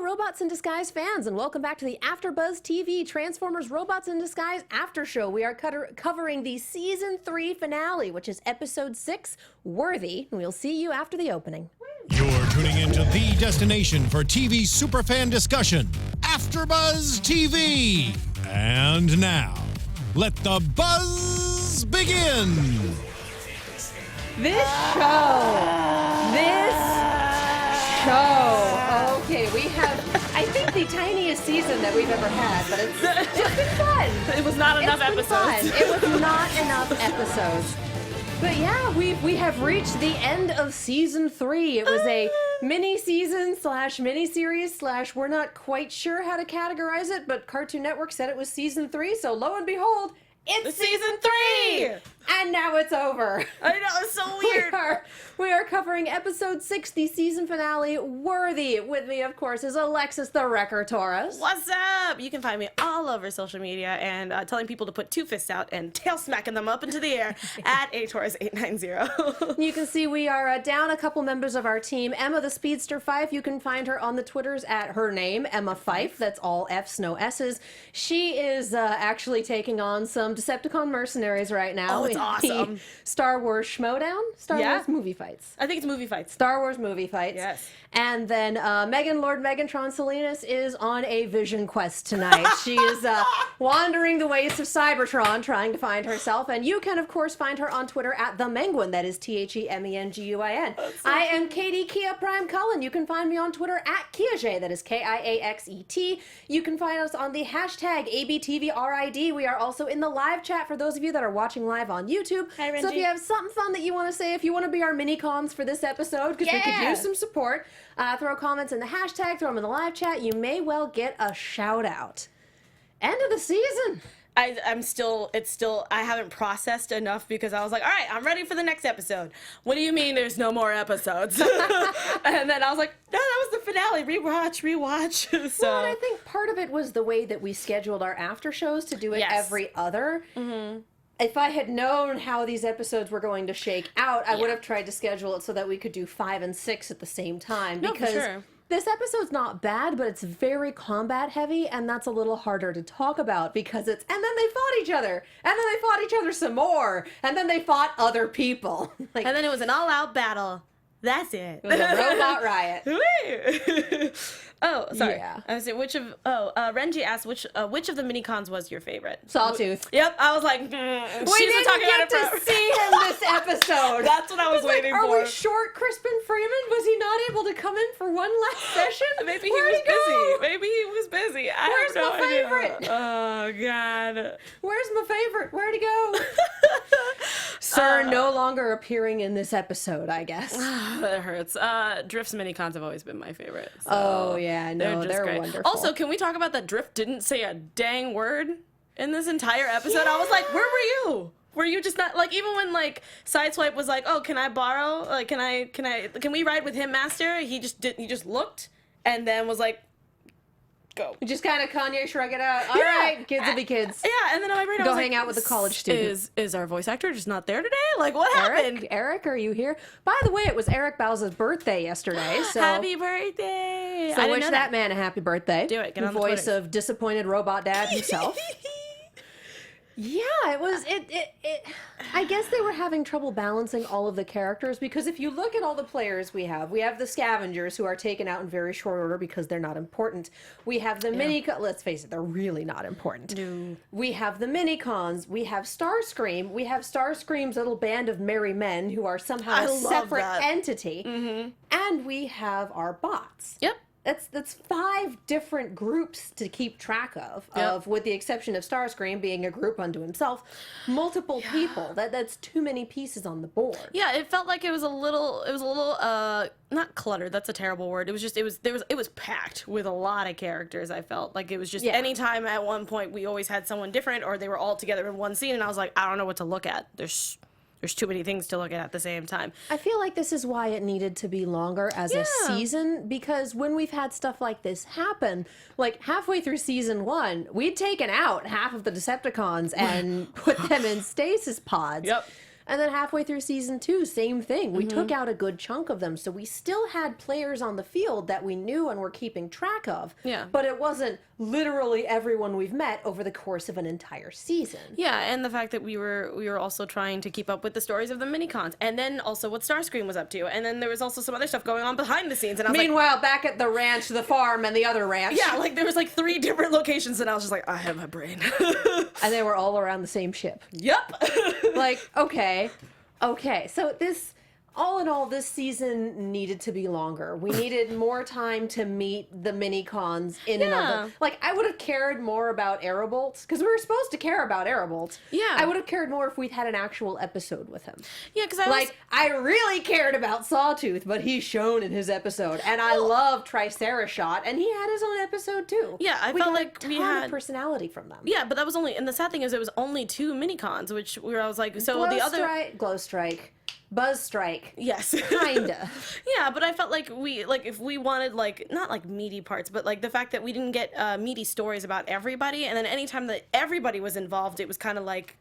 Hello, Robots in Disguise fans, and welcome back to the AFTERBUZZ TV Transformers Robots in Disguise After Show. We are covering the Season 3 finale, which is Episode 6, Worthy, and we'll see you after the opening. You're tuning into the destination for TV superfan discussion, AFTERBUZZ TV. And now, let the buzz begin! This show. Okay, we have, I think, the tiniest season that we've ever had, but it's been fun. It was not enough episodes. It was not enough episodes. But yeah, we have reached the end of Season 3. It was a mini-season / mini-series / we're not quite sure how to categorize it, but Cartoon Network said it was Season 3, so lo and behold, it's Season 3! And now it's over. I know, it's so weird. We are covering Episode 6, the season finale, Worthy. With me, of course, is Alexis the Wrecker Torres. What's up? You can find me all over social media and telling people to put 2 fists out and tail smacking them up into the air at atorres890. You can see we are down a couple members of our team. Emma the Speedster Fife, you can find her on the Twitters at her name, Emma Fife. That's all F's, no S's. She is actually taking on some Decepticon mercenaries right now. Oh, it's awesome. Star Wars Schmodown? Star Wars movie fights. I think it's movie fights. Star Wars movie fights. Yes. And then Lord Megantron Salinas is on a vision quest tonight. She is wandering the ways of Cybertron, trying to find herself. And you can, of course, find her on Twitter at The Menguin. That is TheMenguin. I am Katie Kia Prime Cullen. You can find me on Twitter at Kiaxet. That is Kiaxet. You can find us on the hashtag ABTVRID. We are also in the live chat for those of you that are watching live on YouTube. Hi, Renji. So if you have something fun that you want to say, if you want to be our mini-cons for this episode, because we could use some support, throw comments in the hashtag, throw them in the live chat. You may well get a shout out. End of the season. I haven't processed enough because I was like, all right, I'm ready for the next episode. What do you mean there's no more episodes? And then I was like, no, that was the finale. Rewatch. So. Well, and I think part of it was the way that we scheduled our after shows to do it every other. Mm-hmm. If I had known how these episodes were going to shake out, I would have tried to schedule it so that we could do 5 and 6 at the same time. No, because for sure. This episode's not bad, but it's very combat heavy, and that's a little harder to talk about because it's, and then they fought each other, and then they fought each other some more, and then they fought other people. And then it was an all-out battle. That's it. It was a robot riot. Oh, sorry. Yeah. I was saying, Renji asked which of the mini-cons was your favorite? Sawtooth. Yep, I was like, We didn't get to see him this episode. That's what I was waiting like, for. Are we short Crispin Freeman? Was he not able to come in for one last session? Maybe he was busy. Maybe he was busy. Where's my favorite? Oh, God. Where's my favorite? Where'd he go? Sir, no longer appearing in this episode, I guess. That hurts. Drift's mini-cons have always been my favorite. So oh, yeah, no, they're great. wonderful. Also, can we talk about that Drift didn't say a dang word in this entire episode? Yeah. I was like, where were you? Were you just not, like, even when, like, Sideswipe was like, oh, can I borrow? Like, can we ride with him, Master? He just looked and then was like, go. Just kind of Kanye shrug it out. All right, kids will be kids. Yeah, and then on my brain, go hang out with the college student. Is our voice actor just not there today? Like, what happened? Eric, are you here? By the way, it was Eric Bowser's birthday yesterday. So happy birthday! So wish that man a happy birthday. Do it. Get on the voice Twitter. of disappointed robot dad himself. Yeah, it was. I guess they were having trouble balancing all of the characters because if you look at all the players we have the Scavengers who are taken out in very short order because they're not important. We have the let's face it, they're really not important. No. We have the mini-cons. We have Starscream. We have Starscream's little band of merry men who are somehow a separate entity. Mm-hmm. And we have our bots. Yep. That's 5 different groups to keep track of with the exception of Starscream being a group unto himself, multiple people. That's too many pieces on the board. Yeah, it felt like it was a little not cluttered, that's a terrible word. It was packed with a lot of characters. I felt like it was just anytime at one point we always had someone different or they were all together in one scene and I was like, I don't know what to look at. There's too many things to look at the same time. I feel like this is why it needed to be longer as a season, because when we've had stuff like this happen, like halfway through season 1, we'd taken out half of the Decepticons and put them in stasis pods. Yep. And then halfway through season 2, same thing. We took out a good chunk of them, so we still had players on the field that we knew and were keeping track of. Yeah. But it wasn't literally everyone we've met over the course of an entire season. Yeah, and the fact that we were also trying to keep up with the stories of the mini-cons, and then also what Starscream was up to, and then there was also some other stuff going on behind the scenes, and I was Meanwhile, back at the ranch, the farm, and the other ranch. yeah, like there was like 3 different locations, and I was just like, I have my brain. And they were all around the same ship. Yep. Like, okay. So this, all in all, this season needed to be longer. We needed more time to meet the mini-cons in and of them. Like, I would have cared more about Aerobolt, because we were supposed to care about Aerobolt. Yeah. I would have cared more if we'd had an actual episode with him. Yeah, because I really cared about Sawtooth, but he's shown in his episode. And I love Tricerashot, and he had his own episode, too. Yeah, I we felt got like a we ton had of personality from them. Yeah, but that was only, and the sad thing is it was only 2 mini-cons, which where I was like, so the other... Glow Strike. Buzz Strike. Yes. Kinda. Yeah, but I felt like if we wanted, like, not like meaty parts, but like the fact that we didn't get meaty stories about everybody, and then anytime that everybody was involved, it was kind of like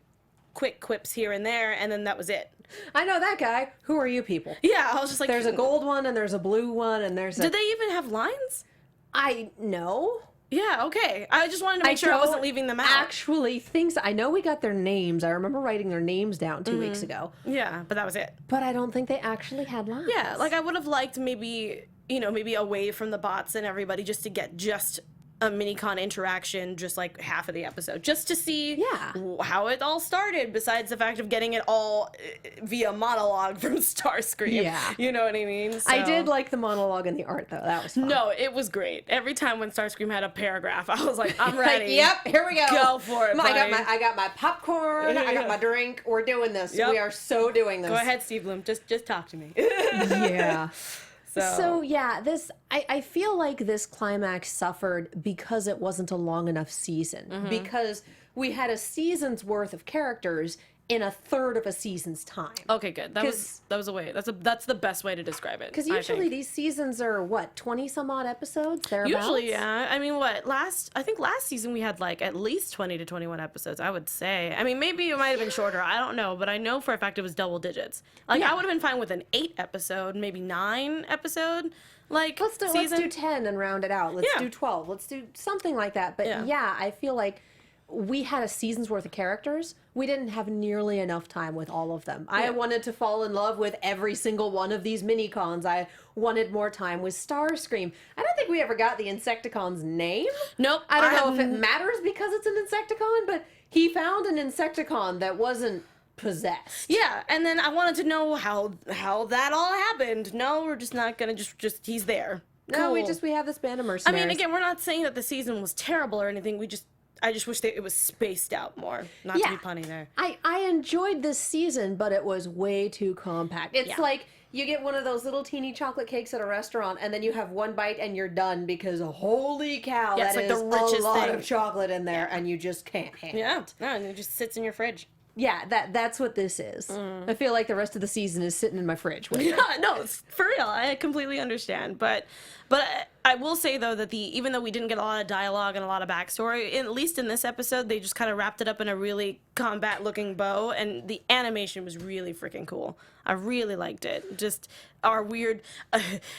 quick quips here and there, and then that was it. I know that guy. Who are you people? Yeah, I was just like... There's a gold one, and there's a blue one, and there's a... Did they even have lines? I know. Yeah, okay. I just wanted to make sure I wasn't leaving them out. Actually think so. I know we got their names. I remember writing their names down 2 weeks ago. Yeah, but that was it. But I don't think they actually had lines. Yeah, like I would have liked maybe, maybe away from the bots and everybody just to get just a mini-con interaction, just like half of the episode, just to see how it all started, besides the fact of getting it all via monologue from Starscream. Yeah. You know what I mean? So. I did like the monologue and the art, though. That was fun. No, it was great. Every time when Starscream had a paragraph, I was like, I'm ready. Like, yep, here we go. Go for it, I got my popcorn. I got my drink. We're doing this. Yep. We are so doing this. Go ahead, Steve Bloom. Just talk to me. Yeah. So yeah, I feel like this climax suffered because it wasn't a long enough season. Because we had a season's worth of characters in a third of a season's time. Okay, good. That was a way. That's the best way to describe it. Because usually these seasons are what, 20 some odd episodes? Thereabouts? Usually, yeah. I mean, I think last season we had like at least 20 to 21 episodes, I would say. I mean, maybe it might have been shorter. I don't know, but I know for a fact it was double digits. Like I would have been fine with an 8 episode, maybe 9 episode. Like let's do 10 and round it out. Let's do 12. Let's do something like that. But yeah, I feel like we had a season's worth of characters. We didn't have nearly enough time with all of them. I wanted to fall in love with every single one of these mini-cons. I wanted more time with Starscream. I don't think we ever got the Insecticon's name. Nope. I don't know if it matters because it's an Insecticon, but he found an Insecticon that wasn't possessed. Yeah, and then I wanted to know how that all happened. No, we're just not gonna just he's there. No, cool. we have this band of mercenaries. I mean, again, we're not saying that the season was terrible or anything. I just wish that it was spaced out more. Not to be punny there. I enjoyed this season, but it was way too compact. It's like you get one of those little teeny chocolate cakes at a restaurant, and then you have one bite and you're done because holy cow, that like is the richest a lot thing. of chocolate in there, and you just can't handle it. No, and it just sits in your fridge. Yeah, that's what this is. I feel like the rest of the season is sitting in my fridge. With me. No, it's for real. I completely understand, but I will say though that even though we didn't get a lot of dialogue and a lot of backstory, at least in this episode, they just kind of wrapped it up in a really combat-looking bow, and the animation was really freaking cool. I really liked it. Just our weird.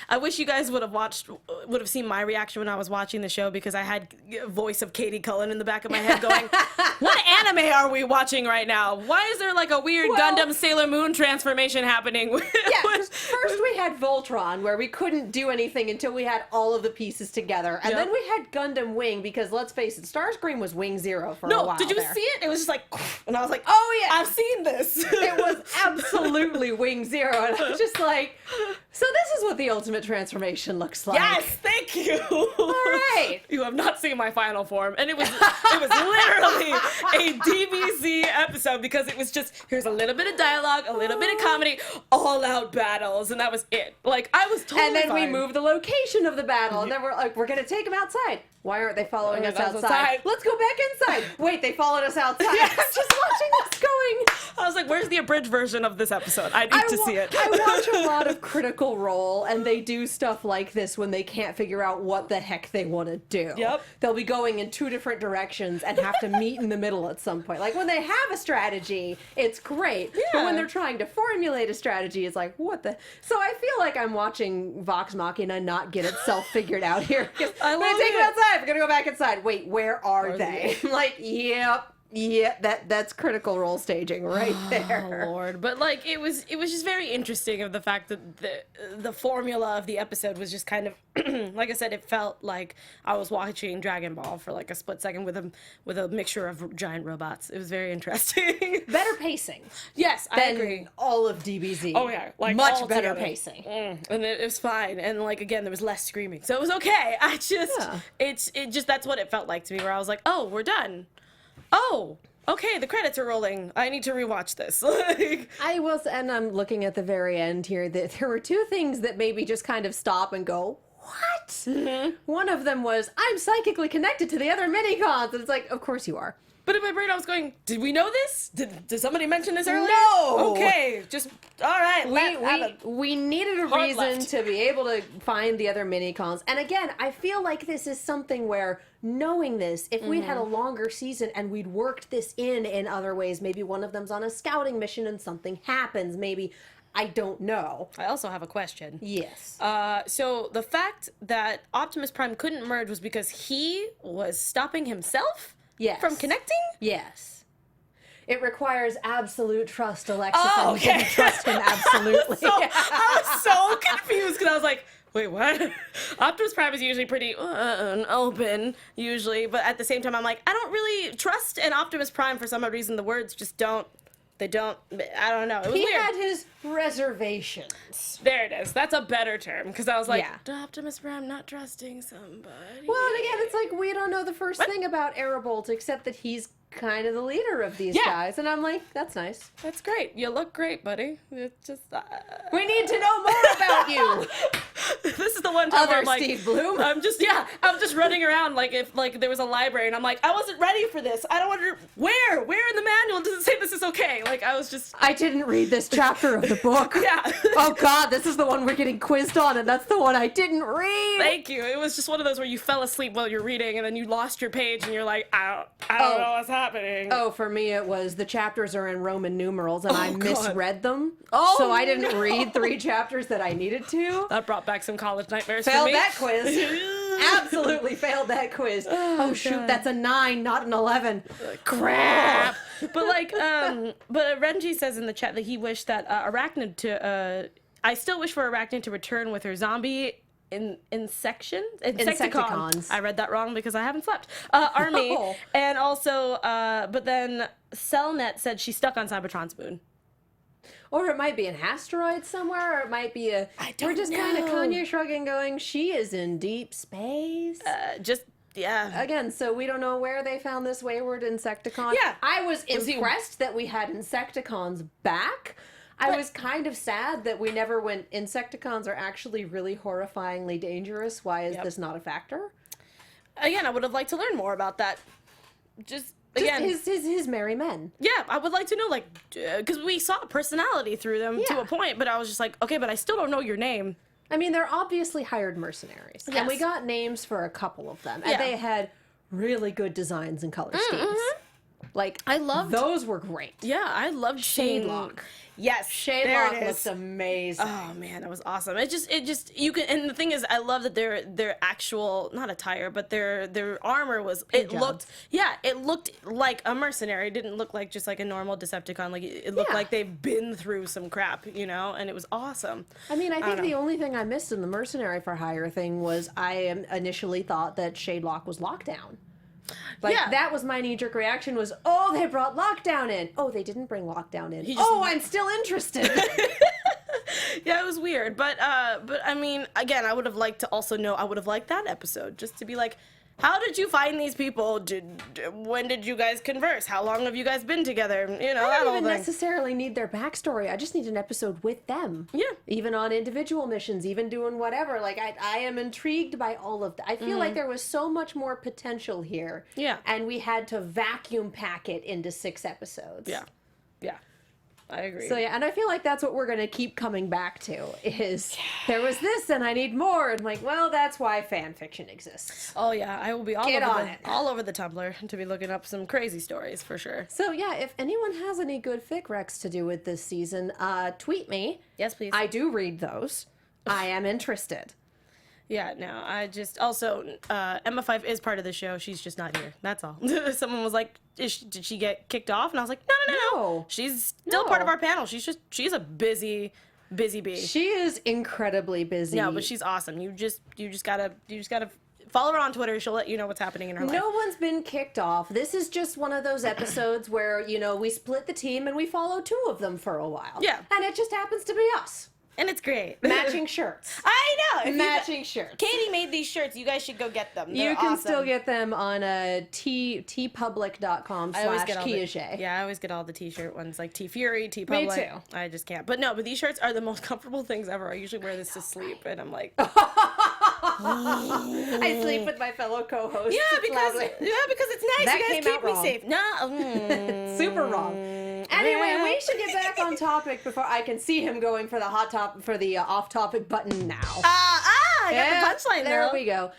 I wish you guys would have seen my reaction when I was watching the show, because I had voice of Katie Cullen in the back of my head going, "What anime are we watching right now? Why is there like a weird Gundam Sailor Moon transformation happening?" First we had Voltron, where we couldn't do anything until we had all of the pieces together, and then we had Gundam Wing, because let's face it, Starscream was Wing Zero for a while. No, did you there. see it? It was just like, and I was like, oh yeah, I've seen this. It was absolutely Wing Zero, and I was just like, so this is what the ultimate transformation looks like. Yes, thank you. All right. You have not seen my final form, and it was literally a DBZ episode, because it was just, here's a little bit of dialogue, a little bit of comedy, all out battles, and that was it. Like, I was totally And then fine. we moved the location of the battle, and then we're like, we're gonna take them outside. Why aren't they following us outside? Let's go back inside. Wait, they followed us outside. Yes. I'm just watching this going. I was like, where's the abridged version of this episode? I need to see it. I watch a lot of Critical Role, and they do stuff like this when they can't figure out what the heck they want to do. Yep. They'll be going in 2 different directions and have to meet in the middle at some point. Like when they have a strategy, it's great. Yeah. But when they're trying to formulate a strategy, it's like, what the? So I feel like I'm watching Vox Machina not get itself figured out here. I We're gonna love take them it. outside. We're gonna go back inside. Wait, where are they? I'm like, yep. Yeah, that's Critical Role staging right there. Oh Lord, but like it was just very interesting of the fact that the formula of the episode was just kind of like I said, it felt like I was watching Dragon Ball for like a split second with a mixture of giant robots. It was very interesting. Better pacing. Yes, I Than agree. all of DBZ. Oh yeah, like much all better together. pacing. And it was fine. And like again, there was less screaming, so it was okay. I just it just that's what it felt like to me, where I was like, oh, we're done. Oh, okay, the credits are rolling. I need to rewatch this. I will, and I'm looking at the very end here, that there were 2 things that made me just kind of stop and go, what? Mm-hmm. One of them was, I'm psychically connected to the other mini-cons. And it's like, of course you are. But in my brain, I was going, did we know this? Did somebody mention this earlier? No! Okay, just, all right. We needed a Hard reason left. to be able to find the other mini-cons. And again, I feel like this is something where, knowing this, if we'd had a longer season and we'd worked this in other ways, maybe one of them's on a scouting mission and something happens, maybe, I don't know. I also have a question. Yes. So the fact that Optimus Prime couldn't merge was because he was stopping himself Yes. from connecting? Yes. It requires absolute trust, Alexis. Oh, and you didn't okay. trust him absolutely. So, I was so confused because I was like, wait, what? Optimus Prime is usually pretty open, usually, but at the same time, I'm like, I don't really trust an Optimus Prime for some reason. The words just don't, I don't know. It was He weird. had his reservations. There it is. That's a better term, because I was like, Yeah. Optimus Prime not trusting somebody. Well, and again, it's like we don't know the first thing about Aerobolt except that he's kind of the leader of these Yeah. guys, and I'm like, that's nice. That's great. You look great, buddy. It's just We need to know more about you. this is the one time where Other I'm like, Steve Bloom. I'm just running around like if like there was a library and I'm like, I wasn't ready for this. I don't wonder where in the manual does it say this is okay? Like I was just I didn't read this chapter of the book. yeah. Oh God, this is the one we're getting quizzed on, and that's the one I didn't read. Thank you. It was just one of those where you fell asleep while you're reading and then you lost your page and you're like, I don't know what's happening. Oh, for me it was the chapters are in Roman numerals and I God. misread them. Oh, so I didn't no. read 3 chapters that I needed to. That brought back some college nightmares for Failed me. that quiz. Absolutely failed that quiz. Oh shoot, God. that's a 9, not an 11. Crap. But like, but Renji says in the chat that he wished that I still wish for Arachnid to return with her zombie Insecticons. I read that wrong because I haven't slept. Army. Oh. And also, but then Cellnet said she's stuck on Cybertron's moon. Or it might be an asteroid somewhere, or it might be a. I don't We're just kind of know. Kanye shrugging, going, she is in deep space. Yeah. Again, so we don't know where they found this wayward Insecticon. Yeah. I was Was he- impressed that we had Insecticons back. I was kind of sad that we never went, Insecticons are actually really horrifyingly dangerous. Why is this not a factor? Again, I would have liked to learn more about that. Again, his merry men. yeah, I would like to know, like, because we saw personality through them to Yeah. a point, but I was just like, okay, but I still don't know your name. I mean, they're obviously hired mercenaries. And we Yes. got names for a couple of them. And Yeah. they had really good designs and color schemes. Like, I loved- those were great. Yeah, I loved seeing... Shadelock. Yes, there Shadelock it is. looked amazing. Oh man, that was awesome. It just you can, and the thing is, I love that their actual, not attire, but their armor was, it looked like a mercenary. It didn't look like just like a normal Decepticon. Like it looked Yeah. like they've been through some crap, you know, and it was awesome. I mean, I think don't the know. only thing I missed in the mercenary for hire thing was I initially thought that Shadelock was Lockdown. Like, Yeah. that was my knee-jerk reaction was, oh, they brought Lockdown in. Oh, they didn't bring Lockdown in. He just- Oh, I'm still interested. Yeah, it was weird, but I mean, again, I would have liked to also know. I would have liked that episode just to be like, how did you find these people? When did you guys converse? How long have you guys been together? You know, I that don't whole even thing. necessarily need their backstory. I just need an episode with them. Yeah. Even on individual missions, even doing whatever. Like, I am intrigued by all of that. I feel like there was so much more potential here. Yeah. And we had to vacuum pack it into 6 episodes. Yeah. Yeah. I agree. So yeah, and I feel like that's what we're gonna keep coming back to is there was this and I need more, and like, well, that's why fan fiction exists. Oh yeah, I will be all over the Tumblr to be looking up some crazy stories for sure. So yeah, if anyone has any good fic recs to do with this season, tweet me. Yes, please. I do read those. I am interested. Yeah, no, I just also Emma Fyfe is part of the show. She's just not here. That's all. Someone was like, "Did she get kicked off?" And I was like, "No. She's still part of our panel. She's a busy bee. She is incredibly busy. No, but she's awesome. You just gotta follow her on Twitter. She'll let you know what's happening in her life. No one's been kicked off. This is just one of those episodes where we split the team and we follow two of them for a while. Yeah, and it just happens to be us. And it's great. Matching shirts. I know. Matching shirts. Katie made these shirts. You guys should go get them. You can still get them on tpublic.com/Kiaxet. Yeah, I always get all the t-shirt ones, like T-Fury, T-Public. Me too. I just can't. But these shirts are the most comfortable things ever. I usually wear this to sleep, and I'm like... I sleep with my fellow co-hosts. Yeah, because it's nice. That you guys came keep out me wrong. safe. No. Super wrong. Anyway, we should get back on topic before I can see him going for the off-topic button now. I got the punchline there now. we go.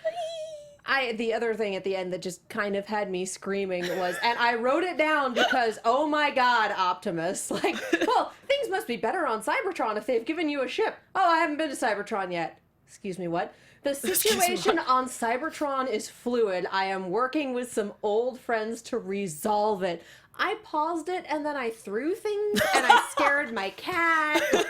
The other thing at the end that just kind of had me screaming was, and I wrote it down because, oh my God, Optimus. Like, well, things must be better on Cybertron if they've given you a ship. Oh, I haven't been to Cybertron yet. Excuse me, what? The situation on Cybertron is fluid. I am working with some old friends to resolve it. I paused it and then I threw things and I scared my cat. There is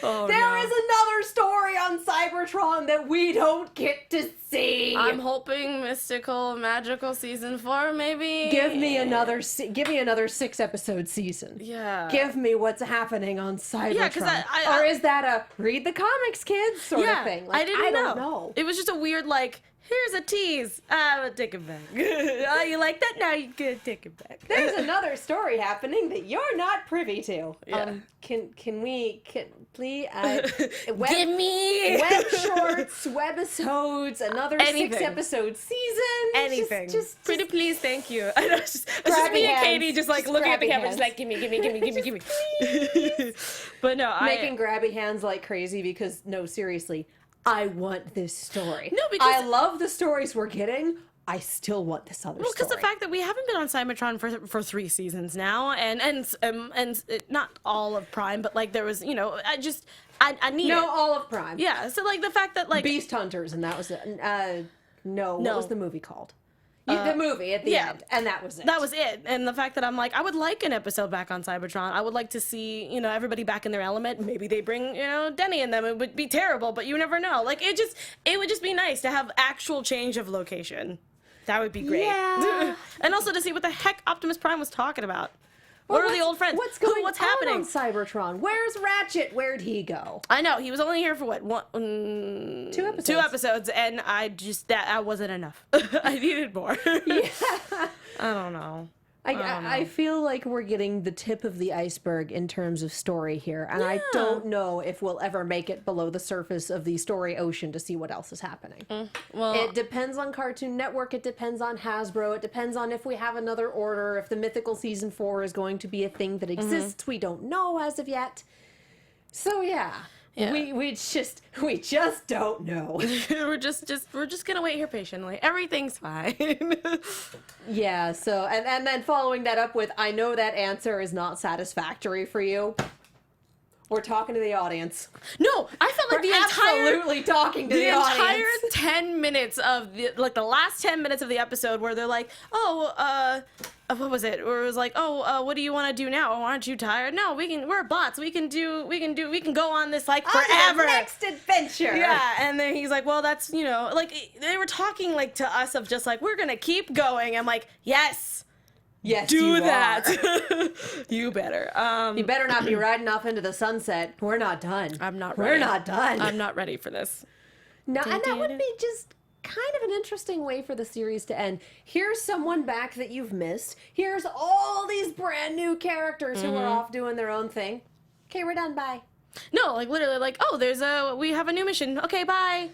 another story on Cybertron that we don't get to see. I'm hoping mystical, magical season 4, maybe. Give me another 6-episode season. Yeah. Give me what's happening on Cybertron. Yeah, because or is that a read the comics, kids sort of thing? Like, I don't know. It was just a weird here's a tease. I'm gonna take it back. Oh, you like that? Now you can take it back. There's another story happening that you're not privy to. Yeah. Can please Give me web shorts, webisodes, another 6-episode season. Anything. Just pretty please, thank you. I know, it's just me and Katie just looking at the camera, just gimme. But no, making grabby hands like crazy because no, seriously. I want this story. No, because I love the stories we're getting. I still want this other story. Well, because the fact that we haven't been on Cybertron for 3 seasons now, and not all of Prime, but there was, I need it. all of Prime. Yeah, so the fact that Beast Hunters, and that was it. No, what was the movie called? The movie at the end, and that was it. That was it. And the fact that I'm I would like an episode back on Cybertron. I would like to see, everybody back in their element. Maybe they bring, Denny in them. It would be terrible, but you never know. It would just be nice to have actual change of location. That would be great. Yeah. And also to see what the heck Optimus Prime was talking about. What are the old friends? What's happening on Cybertron? Where's Ratchet? Where'd he go? I know he was only here for what 2 episodes. 2 episodes, and that wasn't enough. I needed more. Yeah. I don't know. I feel like we're getting the tip of the iceberg in terms of story here, and I don't know if we'll ever make it below the surface of the story ocean to see what else is happening. Well, it depends on Cartoon Network, it depends on Hasbro, it depends on if we have another order, if the Mythical Season 4 is going to be a thing that exists. We don't know as of yet. So yeah. We just don't know. we're just gonna wait here patiently. Everything's fine. Yeah. So and then following that up with, I know that answer is not satisfactory for you. We're talking to the audience. No, I felt like We're absolutely talking to the audience. entire 10 minutes of the last 10 minutes of the episode where they're like, what was it? Where it was like, what do you want to do now? Aren't you tired? No, we're bots. We can go on this forever. On the next adventure. Yeah, and then he's like, well, that's, they were talking to us of just we're gonna keep going. I'm like, yes. Yes, do that. You better. You better not be riding off into the sunset. We're not done. I'm not ready. We're not done. I'm not ready for this. No, and that would be just kind of an interesting way for the series to end. Here's someone back that you've missed. Here's all these brand new characters who are off doing their own thing. Okay, we're done. Bye. No, literally, we have a new mission. Okay, bye.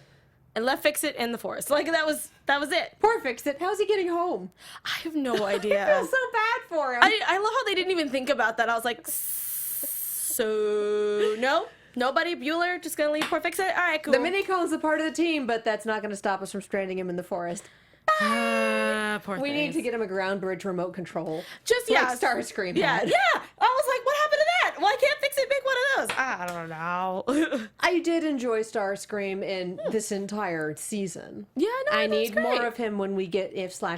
And left Fix-It in the forest. That was it. Poor Fix-It. How's he getting home? I have no idea. I feel so bad for him. I love how they didn't even think about that. I was like, So, no. Nobody? Bueller? Just gonna leave poor Fix-It? All right, cool. The Mini-Con's a part of the team, but that's not going to stop us from stranding him in the forest. Poor We need things. to get him a ground bridge remote control. Just, like yeah. Starscream Yeah, had. yeah. I was like, what happened to that? Why can't Fix-It make one of those? I don't know. I did enjoy Starscream in this entire season. Yeah, no, I that's need great. more of him when we get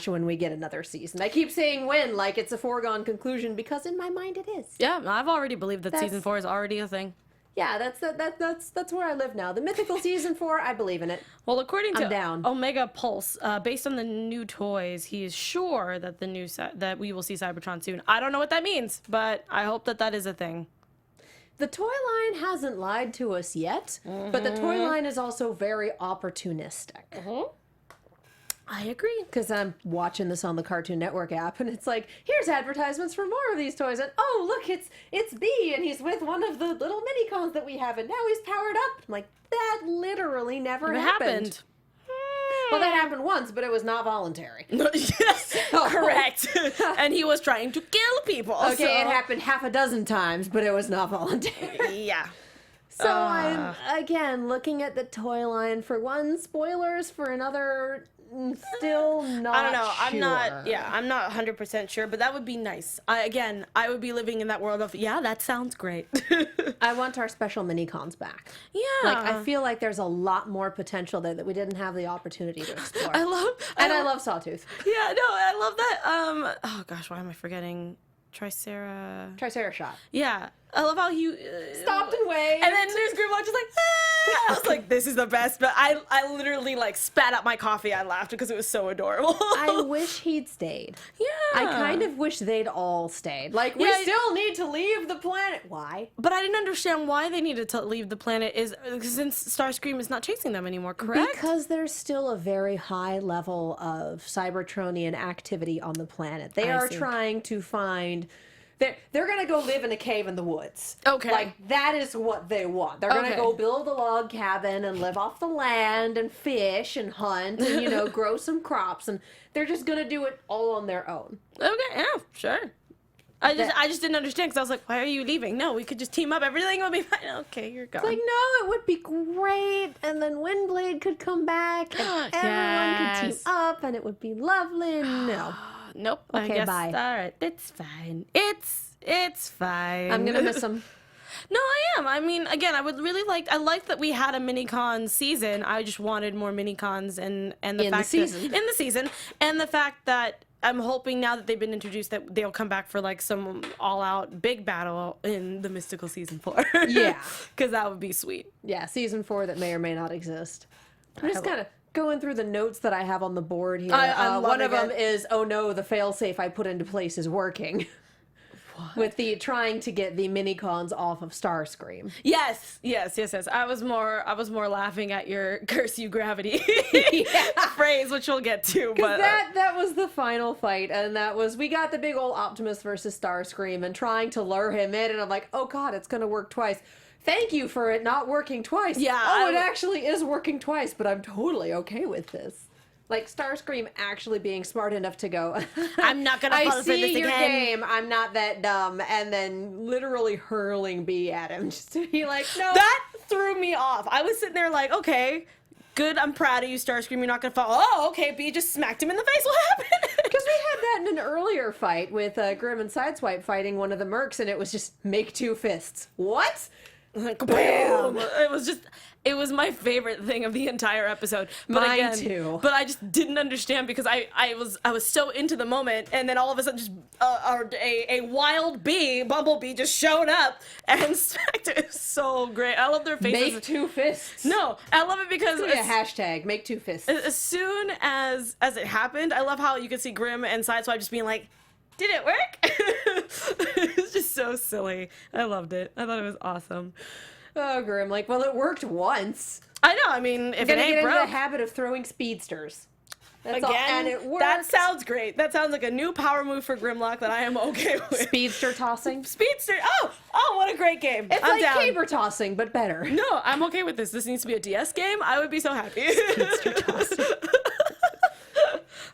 when we get another season. I keep saying when, like it's a foregone conclusion, because in my mind it is. Yeah, I've already believed that That's- season 4 is already a thing. Yeah, that's where I live now. The mythical season 4, I believe in it. Well, according to I'm down. Omega Pulse, based on the new toys, he is sure that that we will see Cybertron soon. I don't know what that means, but I hope that is a thing. The toy line hasn't lied to us yet, but the toy line is also very opportunistic. I agree. Because I'm watching this on the Cartoon Network app, and it's like, here's advertisements for more of these toys, and oh look, it's B, and he's with one of the little mini-cons that we have, and now he's powered up. I'm like, that literally never It happened. Well, that happened once, but it was not voluntary. Yes, correct. And he was trying to kill people. Okay, so- it happened half a dozen times, but it was not voluntary. Yeah. So I'm, again, looking at the toy line. For one, spoilers. For another, still not I don't know. sure. I'm not 100% sure, but that would be nice. I would be living in that world of, yeah, that sounds great. I want our special mini-cons back. Yeah. Like, I feel like there's a lot more potential there that we didn't have the opportunity to explore. I love Sawtooth. Yeah, no, I love that. Oh gosh, why am I forgetting? Tricera shot. Yeah. I love how he Stopped and waved. And then there's Grimlock just like, ah! I was like, this is the best. But I literally like spat out my coffee. I laughed because it was so adorable. I wish he'd stayed. Yeah. I kind of wish they'd all stayed. Like, we Yeah, still need to leave the planet. Why? But I didn't understand why they needed to leave the planet since Starscream is not chasing them anymore, correct? Because there's still a very high level of Cybertronian activity on the planet. They I are see. trying to find... They're going to go live in a cave in the woods. Okay. Like, that is what they want. They're going to Okay. go build a log cabin and live off the land and fish and hunt and, you know, grow some crops. And they're just going to do it all on their own. Okay, yeah, sure. I just didn't understand because I was like, why are you leaving? No, we could just team up. Everything will be fine. Okay, you're gone. Like, no, it would be great, and then Windblade could come back, and everyone could team Yes. up, and it would be lovely. No. Nope. Okay, I guess, bye. All right, it's fine. It's fine. I'm gonna miss them. No, I am. I mean, again, I would really I like that we had a mini-con season. I just wanted more mini-cons and the In the fact season. that in the season, and the fact that I'm hoping now that they've been introduced that they'll come back for like some all-out big battle in the Mystical Season 4. Yeah. Because that would be sweet. Yeah, season 4 that may or may not exist. I'm just have- kind of going through the notes that I have on the board here. I'm One of loving them it. is, oh no, the failsafe I put into place is working. With the trying to get the mini-cons off of Starscream. Yes. I was more laughing at your curse you gravity phrase, which we'll get to. But That was the final fight, and we got the big old Optimus versus Starscream and trying to lure him in, and I'm like, oh god, it's gonna work twice. Thank you for it not working twice. Yeah, Oh, it actually is working twice, but I'm totally okay with this. Like, Starscream actually being smart enough to go, I'm not gonna I fall for see this your again. game, I'm not that dumb, and then literally hurling B at him, just to be like, no. That threw me off. I was sitting there like, okay, good, I'm proud of you, Starscream. You're not gonna fall. Oh, okay, B just smacked him in the face. What happened? Because we had that in an earlier fight with Grim and Sideswipe fighting one of the mercs, and it was just make two fists. What? Like, bam! It was my favorite thing of the entire episode. But Mine again, too. But I just didn't understand because I was so into the moment, and then all of a sudden, just a wild bee, Bumblebee, just showed up and smacked it. It was so great. I love their faces. Make two fists. No, I love it because It's gonna be a hashtag, make two fists. as soon as it happened, I love how you could see Grim and Sideswipe just being like, did it work? It was just so silly. I loved it. I thought it was awesome. Oh, Grim, like, well, it worked once. I know. I mean, if I'm it gonna ain't get into broke, the habit of throwing speedsters. That's again, all, and it works. that sounds great. That sounds like a new power move for Grimlock that I am okay with. Speedster tossing. Speedster. Oh, what a great game. It's I'm like down. caber tossing, but better. No, I'm okay with this. This needs to be a DS game. I would be so happy. Speedster tossing.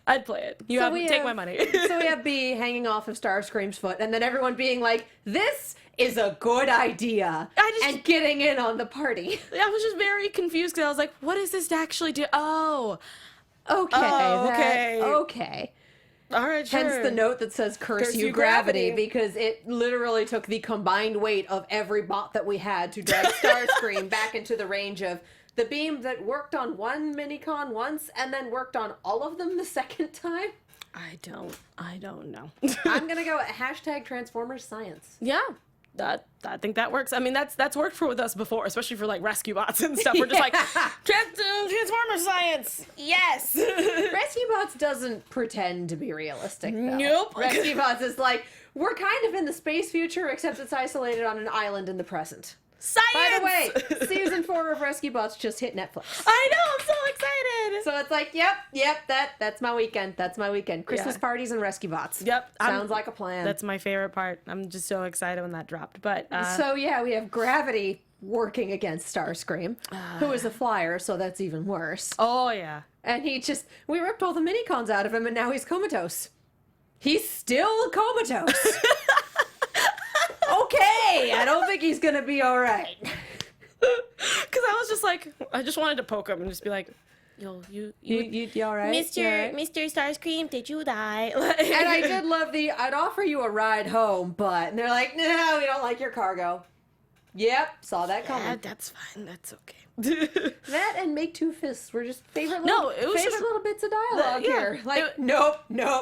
I'd play it. Take my money. So we have B hanging off of Starscream's foot, and then everyone being like, this is a good idea. And getting in on the party. I was just very confused because I was like, what does this actually do? Oh. Okay. Okay. Okay. All right, sure. Hence the note that says curse you gravity, because it literally took the combined weight of every bot that we had to drag Starscream back into the range of the beam that worked on one minicon once and then worked on all of them the second time. I don't know. I'm gonna go hashtag Transformers Science. Yeah. I think that works. I mean, that's worked with us before, especially for like rescue bots and stuff. We're just like, Transformer Science, yes. Rescue Bots doesn't pretend to be realistic, though. Nope. Rescue Bots is like, we're kind of in the space future, except it's isolated on an island in the present. Science! By the way, season 4 of Rescue Bots just hit Netflix. I know, I'm so excited. So it's like, yep, that's my weekend. That's my weekend. Christmas parties and Rescue Bots. Yep. Sounds like a plan. That's my favorite part. I'm just so excited when that dropped. But so yeah, we have Gravity working against Starscream, who is a flyer, so that's even worse. Oh yeah. And we ripped all the minicons out of him, and now he's comatose. He's still comatose. Okay, I don't think he's gonna be all right. Because I was just like, I just wanted to poke him and just be like, yo, you all right? Mr. Starscream, did you die? And I did love I'd offer you a ride home, but and they're like, no, we don't like your cargo. Yep, saw that coming. Yeah, that's fine. That's okay. That and make two fists were just favorite little bits of dialogue here. Like, nope,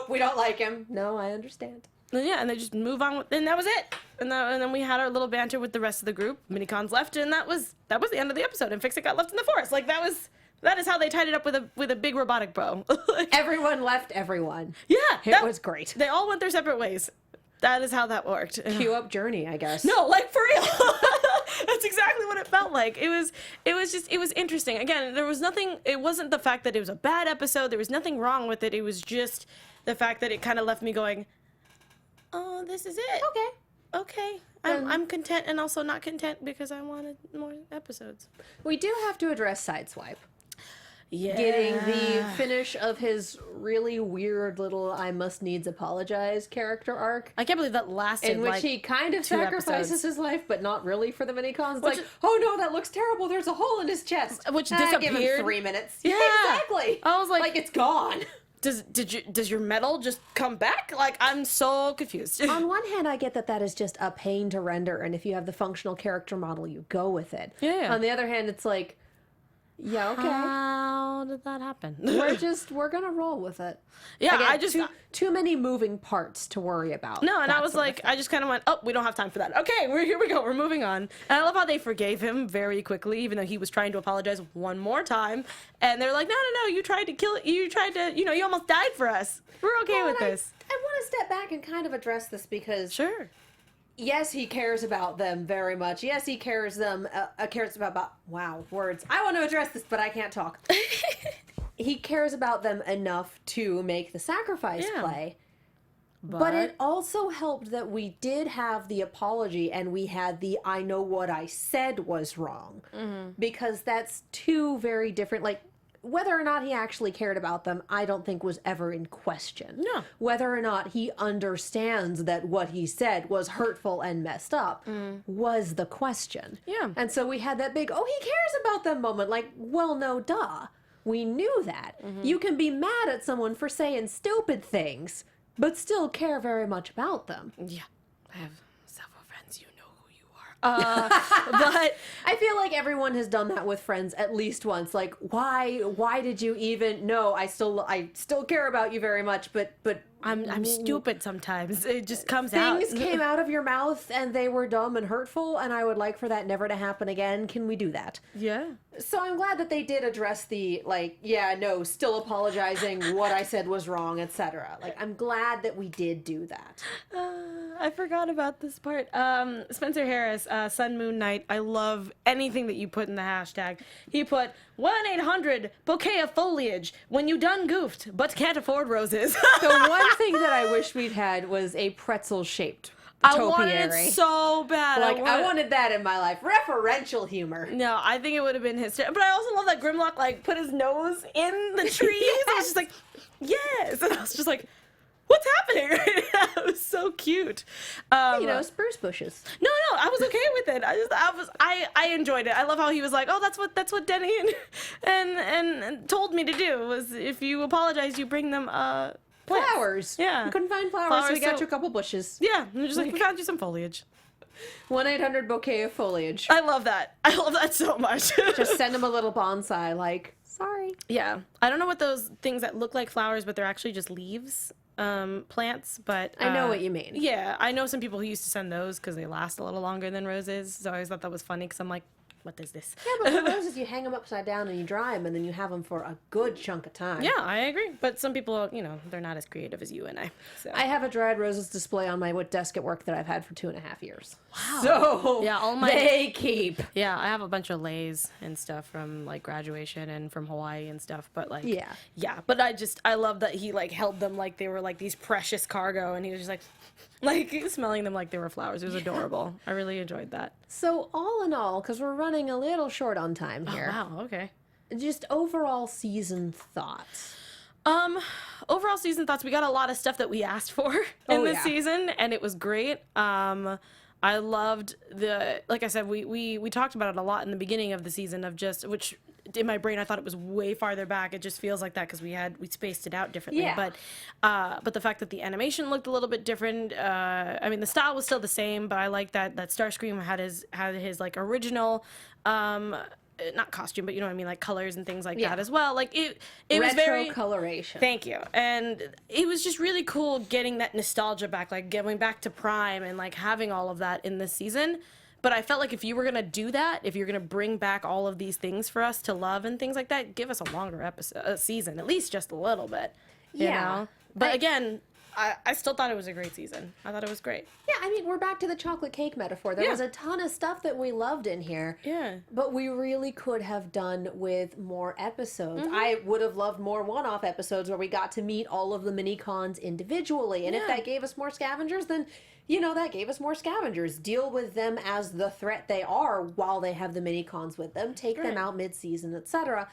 we don't like him. No, I understand. Yeah, and they just move on, and that was it. And then we had our little banter with the rest of the group. Minicons left, and that was the end of the episode. And Fix-It got left in the forest. Like that is how they tied it up with a big robotic bow. Everyone left everyone. Yeah, it was great. They all went their separate ways. That is how that worked. Cue up Journey, I guess. No, like for real. That's exactly what it felt like. It was interesting. Again, there was nothing. It wasn't the fact that it was a bad episode. There was nothing wrong with it. It was just the fact that it kind of left me going, oh, this is it. Okay. I'm content and also not content because I wanted more episodes. We do have to address Sideswipe. Yeah. Getting the finish of his really weird little I must needs apologize character arc. I can't believe that lasted in which he kind of sacrifices his life, but not really for the minicons. It's like, oh no, that looks terrible. There's a hole in his chest. Which disappeared. Give him 3 minutes. Yeah. Exactly. I was like it's gone. Does your metal just come back? Like, I'm so confused. On one hand, I get that is just a pain to render, and if you have the functional character model, you go with it. Yeah. On the other hand, it's like, yeah, okay. How did that happen? We're gonna roll with it. Yeah, Again, I just too many moving parts to worry about. No, and I was like, I just kind of went, oh, we don't have time for that. Okay, here we go. We're moving on. And I love how they forgave him very quickly, even though he was trying to apologize one more time. And they're like, no, you tried to kill it. You tried to, you almost died for us. We're okay with this. I want to step back and kind of address this because sure. Yes, he cares about them very much. Yes, he cares about wow, words. I want to address this, but I can't talk. He cares about them enough to make the sacrifice play. But it also helped that we did have the apology and we had the I know what I said was wrong. Mm-hmm. Because that's two very different, like, whether or not he actually cared about them, I don't think was ever in question. No. Whether or not he understands that what he said was hurtful and messed up was the question. Yeah. And so we had that big, oh, he cares about them moment. Like, well, no, duh. We knew that. Mm-hmm. You can be mad at someone for saying stupid things, but still care very much about them. Yeah. I have several friends, you know who you are. But I feel like everyone has done that with friends at least once. Like, why did you even? No, I still care about you very much, but I'm stupid sometimes. It just comes out. Things came out of your mouth and they were dumb and hurtful, and I would like for that never to happen again. Can we do that? Yeah. So I'm glad that they did address the, like, yeah, no, still apologizing, what I said was wrong, etc. Like, I'm glad that we did do that. I forgot about this part. Spencer Harris, Sun Moon Night. I love anything that you put in the hashtag. He put 1-800 bouquet of foliage when you done goofed but can't afford roses. The one thing that I wish we'd had was a pretzel-shaped I wanted it so bad. Like, I wanted that in my life. Referential humor. No, I think it would have been hysterical. But I also love that Grimlock, like, put his nose in the trees. I was just like, yes. And I was just like, what's happening right now? It was so cute. Spruce bushes. No, I was okay with it. I enjoyed it. I love how he was like, oh, that's what Denny and told me to do was if you apologize, you bring them plants. Flowers. Yeah. We couldn't find flowers, so we got you a couple bushes. Yeah, and just like we found you some foliage. 1-800-bouquet of foliage. I love that. I love that so much. Just send him a little bonsai, like, sorry. Yeah. I don't know what those things that look like flowers, but they're actually just leaves, plants, but... I know what you mean. Yeah, I know some people who used to send those because they last a little longer than roses, so I always thought that was funny because I'm like, what is this? Yeah, but for roses, you hang them upside down and you dry them, and then you have them for a good chunk of time. Yeah, I agree. But some people, they're not as creative as you and I. So. I have a dried roses display on my desk at work that I've had for 2.5 years. Wow. So yeah, they keep. Yeah, I have a bunch of lays and stuff from like graduation and from Hawaii and stuff. But like, yeah. But I love that he like held them like they were like these precious cargo, and he was just like smelling them like they were flowers. It was adorable. I really enjoyed that. So all in all, because we're running a little short on time here. Oh, wow. Okay. Just overall season thoughts. Overall season thoughts. We got a lot of stuff that we asked for in this season, and it was great. I loved like I said, we talked about it a lot in the beginning of the season of just, which in my brain I thought it was way farther back. It just feels like that because we spaced it out differently. Yeah. But the fact that the animation looked a little bit different, I mean the style was still the same, but I like that Starscream had his like original not costume, but you know what I mean, like colors and things like that as well. Like it was very coloration. Thank you. And it was just really cool getting that nostalgia back, like going back to Prime and like having all of that in this season. But I felt like if you were gonna do that, if you're gonna bring back all of these things for us to love and things like that, give us a longer season, at least just a little bit. You know? But again, I still thought it was a great season. I thought it was great. Yeah, I mean, we're back to the chocolate cake metaphor. There was a ton of stuff that we loved in here. Yeah. But we really could have done with more episodes. I would have loved more one-off episodes where we got to meet all of the mini-cons individually. And if that gave us more scavengers, then, that gave us more scavengers. Deal with them as the threat they are while they have the mini-cons with them. Take them out mid-season, etc.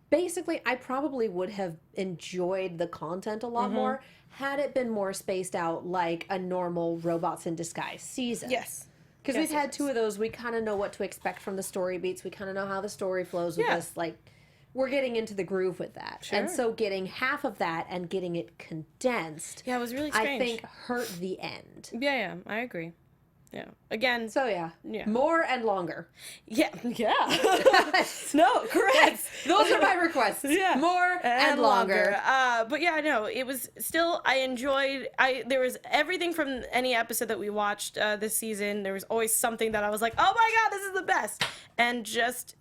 Basically, I probably would have enjoyed the content a lot more had it been more spaced out like a normal Robots in Disguise season. Yes. Because we've had two of those. We kind of know what to expect from the story beats. We kind of know how the story flows with this. Like, we're getting into the groove with that. Sure. And so getting half of that and getting it condensed, Yeah, it was really strange. I think, hurt the end. Yeah, I agree. Yeah. Again. So, more and longer. Yeah. No, correct. Those are my requests. Yeah. More and longer. But yeah, no, it was still, there was everything from any episode that we watched this season. There was always something that I was like, oh my God, this is the best. And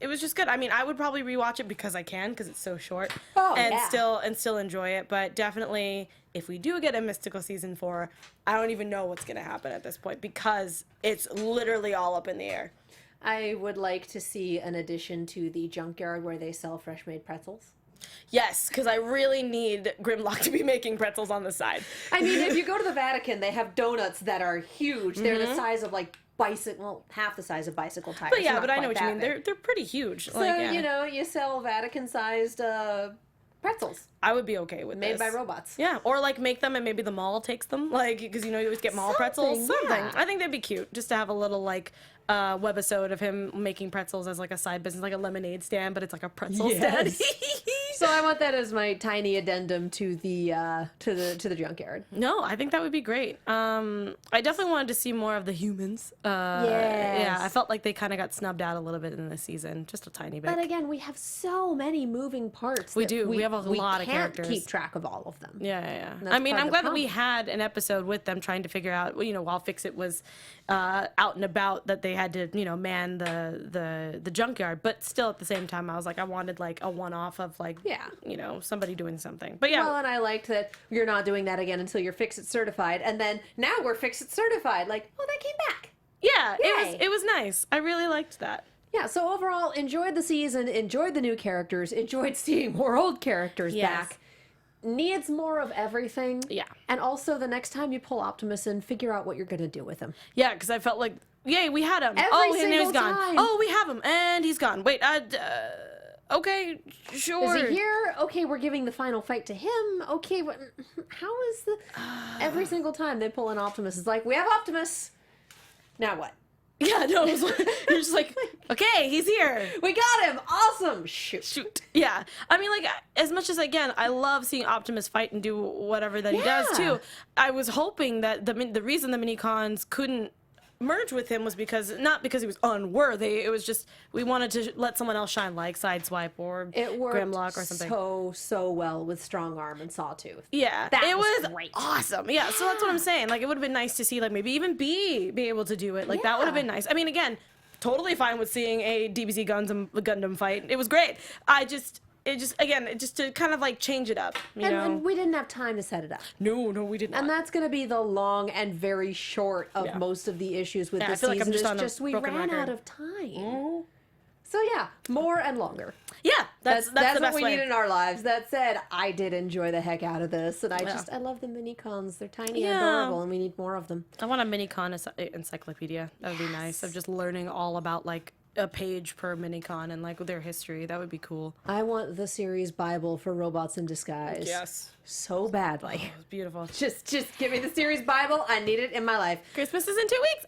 it was just good. I mean, I would probably rewatch it because I can, because it's so short. And still enjoy it. But definitely, if we do get a Mystical Season 4, I don't even know what's going to happen at this point because it's literally all up in the air. I would like to see an addition to the junkyard where they sell fresh-made pretzels. Yes, because I really need Grimlock to be making pretzels on the side. I mean, if you go to the Vatican, they have donuts that are huge. They're the size of, like, half the size of bicycle tires. But yeah, but I know what you mean. They're pretty huge. So, you sell Vatican-sized pretzels. I would be okay with Made by robots. Yeah, or like make them and maybe the mall takes them, like because you always get mall pretzels. Something. Yeah. I think that'd be cute, just to have a little like webisode of him making pretzels as like a side business, like a lemonade stand, but it's like a pretzel stand. So I want that as my tiny addendum to the junkyard. No, I think that would be great. I definitely wanted to see more of the humans. Yeah, I felt like they kind of got snubbed out a little bit in this season, just a tiny bit. But again, we have so many moving parts. We do. We have a lot of characters. We can't keep track of all of them. Yeah. I mean, I'm glad that we had an episode with them trying to figure out, while Fix-It was out and about, that they had to, man the junkyard. But still, at the same time, I was like, I wanted like a one-off of like, somebody doing something. But yeah. Well, and I liked that you're not doing that again until you're Fix-It certified, and then now we're Fix-It certified. Like, oh, that came back. Yeah, it was nice. I really liked that. Yeah, so overall, enjoyed the season, enjoyed the new characters, enjoyed seeing more old characters back. Needs more of everything. Yeah. And also, the next time you pull Optimus in, figure out what you're going to do with him. Yeah, because I felt like, yay, we had him. Every single he's gone. time. Oh, we have him, and he's gone. Wait, okay, sure. Is he here? Okay, we're giving the final fight to him. Okay, but how is the... Every single time they pull in Optimus, it's like, we have Optimus. Now what? Yeah, no, it was like, you're just like, okay, he's here. We got him. Awesome. Shoot. Yeah. I mean, like, as much as, again, I love seeing Optimus fight and do whatever that he does, too. I was hoping that the reason the mini-cons couldn't merge with him was not because he was unworthy. It was just we wanted to let someone else shine, like Sideswipe or Grimlock or something. So well with Strong Arm and Sawtooth. Yeah, that it was great. Awesome. Yeah, so that's what I'm saying. Like, it would have been nice to see, like, maybe even B be able to do it. Like, that would have been nice. I mean, again, totally fine with seeing a DBZ Gundam fight. It was great. It just to kind of like change it up, you know? And we didn't have time to set it up. No, we did not. And that's going to be the long and very short of most of the issues with this season. It's we ran out of time. So yeah, more and longer. Yeah, that's the what best we way. need in our lives. That said, I did enjoy the heck out of this, and I love the mini cons. They're tiny and adorable, and we need more of them. I want a mini con encyclopedia. That would be nice. Of just learning all about like a page per mini-con and like their history. That would be cool. I want the series Bible for Robots in Disguise. Yes. So badly. Oh, it's beautiful. Just give me the series Bible. I need it in my life. Christmas is in 2 weeks.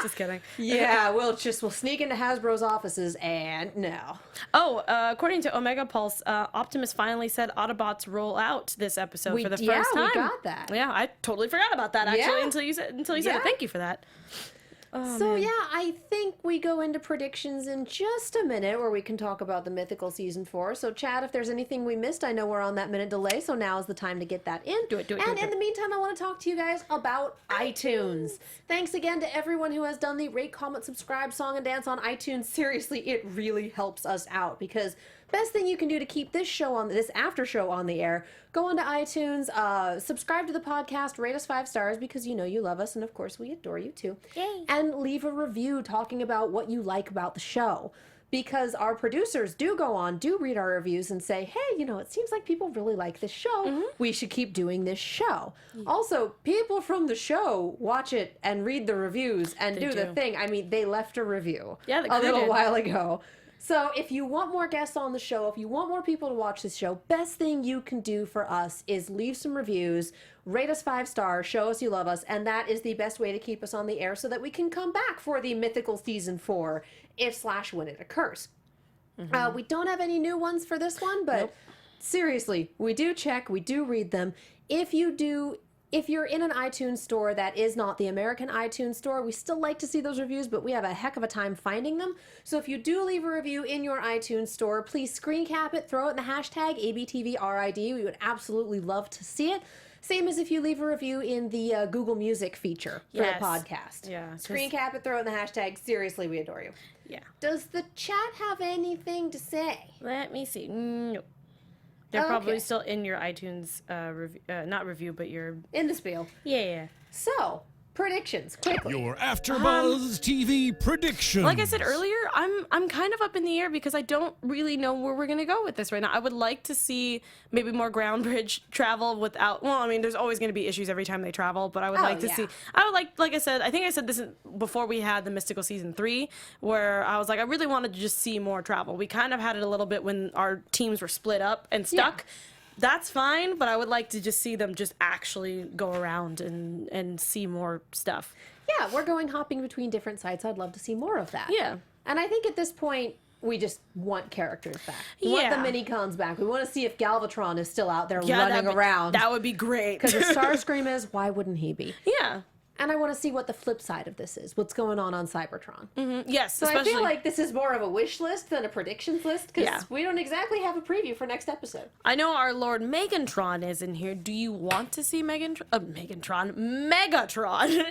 Just kidding. Yeah, we'll sneak into Hasbro's offices and no. Oh, according to Omega Pulse, Optimus finally said Autobots roll out this episode for the first time. Yeah, we got that. Yeah, I totally forgot about that actually until you said it. Thank you for that. Oh, so, yeah, I think we go into predictions in just a minute where we can talk about the Mythical Season 4. So, Chad, if there's anything we missed, I know we're on that minute delay, so now is the time to get that in. Do it. And in the meantime, I want to talk to you guys about iTunes. Thanks again to everyone who has done the rate, comment, subscribe, song, and dance on iTunes. Seriously, it really helps us out because best thing you can do to keep this after show on the air, go onto iTunes, subscribe to the podcast, rate us 5 stars because you know you love us, and of course we adore you too. Yay. And leave a review talking about what you like about the show. Because our producers do read our reviews and say, hey, it seems like people really like this show. Mm-hmm. We should keep doing this show. Yeah. Also, people from the show watch it and read the reviews and do the thing. I mean, they left a review a little while ago. So if you want more guests on the show, if you want more people to watch this show, best thing you can do for us is leave some reviews, rate us 5 stars, show us you love us, and that is the best way to keep us on the air so that we can come back for the Mythical Season 4 if/when it occurs. Mm-hmm. We don't have any new ones for this one, but seriously, we do check, we do read them. If you're in an iTunes store that is not the American iTunes store, we still like to see those reviews, but we have a heck of a time finding them. So if you do leave a review in your iTunes store, please screen cap it, throw it in the hashtag ABTVRID. We would absolutely love to see it. Same as if you leave a review in the Google Music feature for the podcast. Yeah. Screen cap it, throw it in the hashtag. Seriously, we adore you. Yeah. Does the chat have anything to say? Let me see. No. They're probably still in your iTunes not review, but your in the spiel. Yeah. So, predictions quickly. Your AfterBuzz TV prediction. Like I said earlier, I'm kind of up in the air because I don't really know where we're gonna go with this right now. I would like to see maybe more ground bridge travel without. Well, I mean, there's always gonna be issues every time they travel, but I would like to see. I would like I said, I think I said this before we had the Mystical Season 3, where I was like, I really wanted to just see more travel. We kind of had it a little bit when our teams were split up and stuck. Yeah. That's fine, but I would like to just see them just actually go around and see more stuff. Yeah, we're hopping between different sites. I'd love to see more of that. Yeah. And I think at this point, we just want characters back. We want the mini-cons back. We want to see if Galvatron is still out there running around. That would be great. Because if Starscream is, why wouldn't he be? Yeah. And I want to see what the flip side of this is. What's going on Cybertron. Mm-hmm. Yes, so I feel like this is more of a wish list than a predictions list because we don't exactly have a preview for next episode. I know our Lord Megantron is in here. Do you want to see Megatron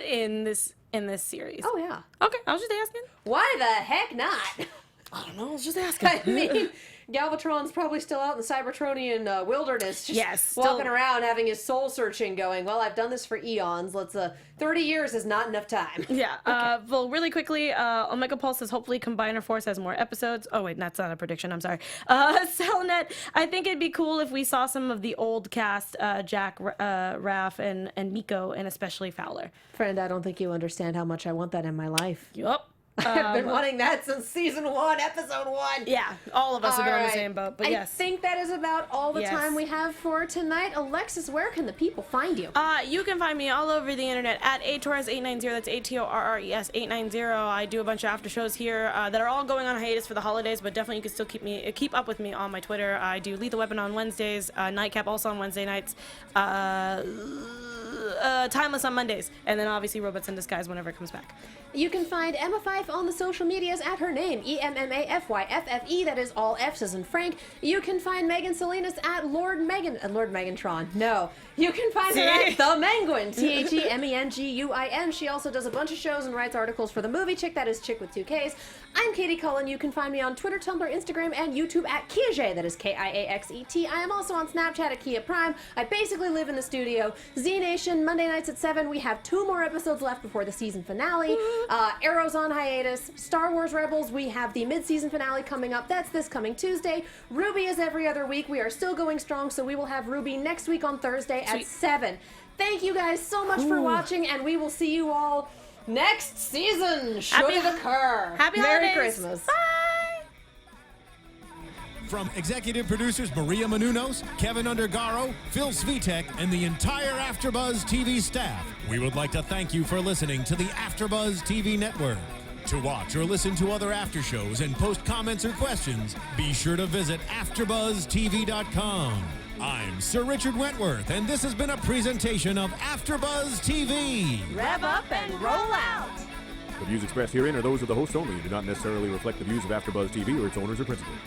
in this series? Oh yeah. Okay, I was just asking. Why the heck not? I don't know. I was just asking. I mean, Galvatron's probably still out in the Cybertronian wilderness, just walking around having his soul searching, going, well, I've done this for eons. 30 years is not enough time. Yeah. Okay. Well, really quickly, Omega Pulse says hopefully Combiner Force has more episodes. Oh, wait, that's not a prediction. I'm sorry. Cellnet, I think it'd be cool if we saw some of the old cast, Jack, Raph, and Miko, and especially Fowler. Friend, I don't think you understand how much I want that in my life. Yup. I've been wanting that since season 1, episode 1. Yeah, all of us have been on the Alright. same boat, but I yes. think that is about all the Yes. time we have for tonight. Alexis, where can the people find you? You can find me all over the internet at atorres890. That's ATORRES 890. I do a bunch of after shows here that are all going on hiatus for the holidays, but definitely you can still keep up with me on my Twitter. I do Lethal Weapon on Wednesdays, Nightcap also on Wednesday nights, Timeless on Mondays, and then obviously Robots in Disguise whenever it comes back. You can find Emma Fife on the social medias at her name, EMMAFYFFE, that is all F's as in Frank. You can find Megan Salinas at Lord Megantron. No. You can find her at The Menguin, TheMenguin. She also does a bunch of shows and writes articles for The Movie Chick, that is Chick with 2 Ks. I'm Katie Cullen. You can find me on Twitter, Tumblr, Instagram, and YouTube at Kiaxet, that is KIAXET. I am also on Snapchat at Kia Prime. I basically live in the studio. Z Nation, Monday nights at 7. We have 2 more episodes left before the season finale. Arrow's on hiatus. Star Wars Rebels, we have the mid-season finale coming up. That's this coming Tuesday. Ruby is every other week. We are still going strong, so we will have Ruby next week on Thursday at 7. Thank you guys so much for watching, and we will see you all next season, should it occur. Happy Merry holidays. Christmas. Bye! From executive producers Maria Menounos, Kevin Undergaro, Phil Svitek, and the entire AfterBuzz TV staff, we would like to thank you for listening to the AfterBuzz TV network. To watch or listen to other after shows and post comments or questions, be sure to visit AfterBuzzTV.com. I'm Sir Richard Wentworth, and this has been a presentation of AfterBuzz TV. Rev up and roll out. The views expressed herein are those of the hosts only and do not necessarily reflect the views of AfterBuzz TV or its owners or principals.